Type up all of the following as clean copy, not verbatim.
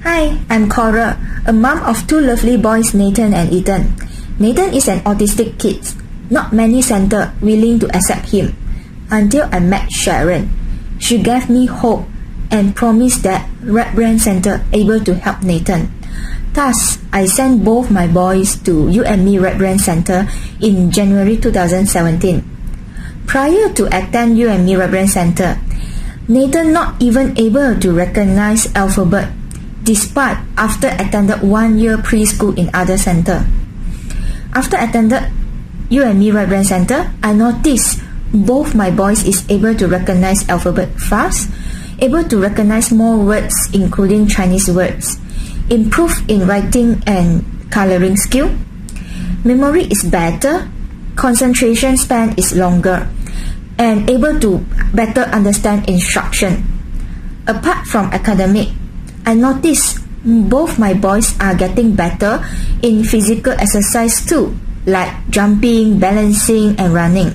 Hi, I'm Cora, a mom of two lovely boys, Nathan and Ethan. Nathan is an autistic kid. Not many centers willing to accept him. Until I met Sharon. She gave me hope and promised that Right Brain Center able to help Nathan. Thus, I sent both my boys to You&Me Right Brain Center in January 2017. Prior to attend You&Me Right Brain Center, Nathan not even able to recognize alphabet, despite after attended 1 year preschool in other center. After attended You&Me Right Brain Center, I noticed both my boys is able to recognize alphabet fast, able to recognize more words including Chinese words, improve in writing and coloring skill, memory is better, concentration span is longer, and able to better understand instruction. Apart from academic, I noticed both my boys are getting better in physical exercise too, like jumping, balancing, and running.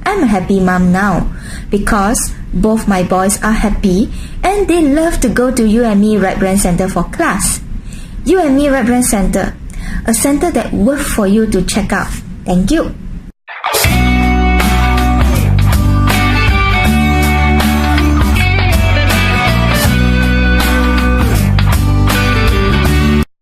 I'm a happy mom now because both my boys are happy and they love to go to You&Me Right Brain Center for class. You&Me Right Brain Center, a center that worth for you to check out. Thank you.